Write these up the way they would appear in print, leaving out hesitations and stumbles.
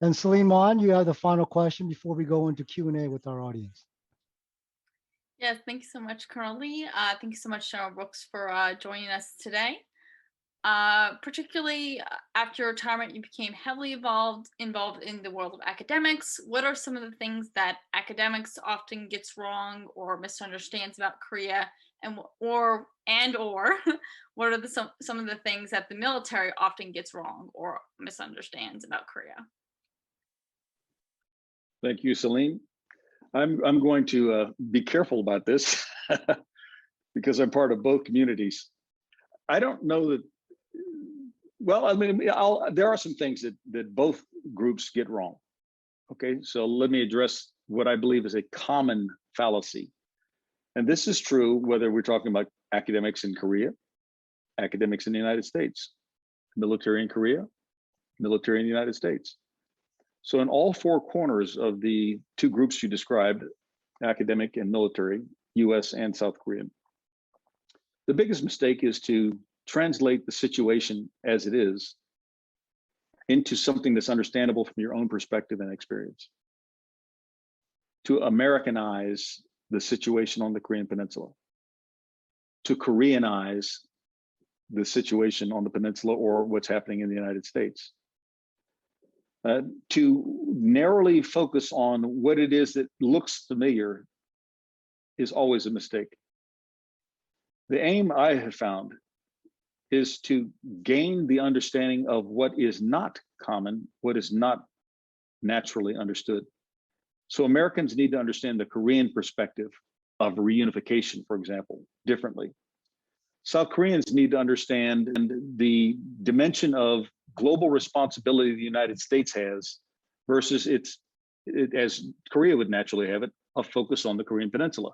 And Suleiman, you have the final question before we go into Q&A with our audience. Yes, thank you so much, Colonel Lee. Thank you so much, General Brooks, for joining us today. Particularly after your retirement, you became heavily involved in the world of academics. What are some of the things that academics often gets wrong or misunderstands about Korea, and or what are some of the things that the military often gets wrong or misunderstands about Korea? Thank you, Celine. I'm going to be careful about this because I'm part of both communities. I don't know that. Well, I mean, there are some things that both groups get wrong. Okay, so let me address what I believe is a common fallacy. And this is true whether we're talking about academics in Korea, academics in the United States, military in Korea, military in the United States. So in all four corners of the two groups you described, academic and military, US and South Korean, the biggest mistake is to translate the situation as it is into something that's understandable from your own perspective and experience. To Americanize the situation on the Korean Peninsula. To Koreanize the situation on the peninsula or what's happening in the United States. To narrowly focus on what it is that looks familiar is always a mistake. The aim I have found is to gain the understanding of what is not common, what is not naturally understood. So Americans need to understand the Korean perspective of reunification, for example, differently. South Koreans need to understand the dimension of global responsibility the United States has versus as Korea would naturally have it, a focus on the Korean Peninsula.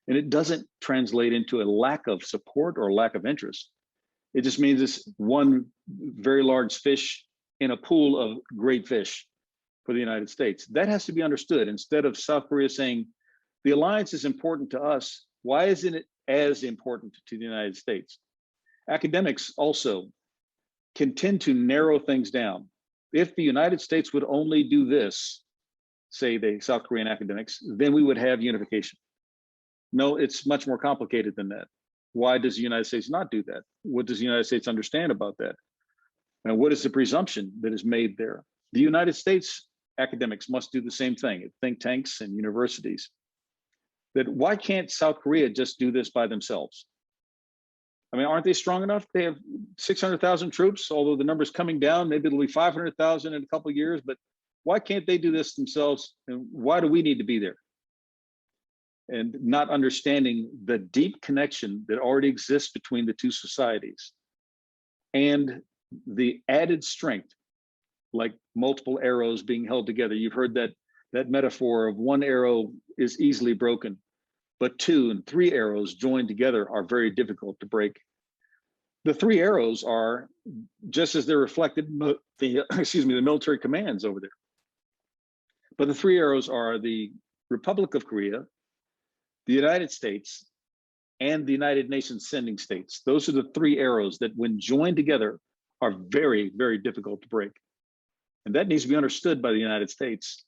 And it doesn't translate into a lack of support or lack of interest. It just means it's one very large fish in a pool of great fish for the United States. That has to be understood. Instead of South Korea saying, the alliance is important to us, why isn't it as important to the United States? Academics also can tend to narrow things down. If the United States would only do this, say the South Korean academics, then we would have unification. No, it's much more complicated than that. Why does the United States not do that? What does the United States understand about that? And what is the presumption that is made there? The United States academics must do the same thing at think tanks and universities. That why can't South Korea just do this by themselves? I mean, aren't they strong enough? They have 600,000 troops, although the number's coming down. Maybe it'll be 500,000 in a couple of years, but why can't they do this themselves? And why do we need to be there? And not understanding the deep connection that already exists between the two societies and the added strength, like multiple arrows being held together. You've heard that metaphor of one arrow is easily broken, but 2 and 3 arrows joined together are very difficult to break. The 3 arrows are, just as they're reflected in the military commands over there. But the 3 arrows are the Republic of Korea, the United States, and the United Nations sending states. Those are the 3 arrows that when joined together are very, very difficult to break. And that needs to be understood by the United States.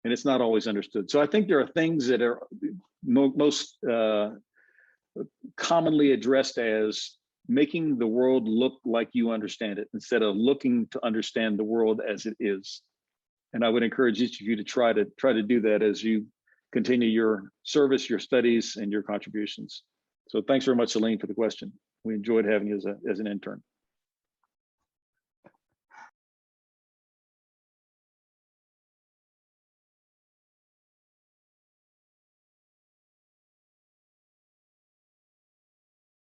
And it's not always understood. So I think there are things that are most commonly addressed as making the world look like you understand it instead of looking to understand the world as it is. And I would encourage each of you to try to do that as you continue your service, your studies, and your contributions. So thanks very much, Celine, for the question. We enjoyed having you as an intern.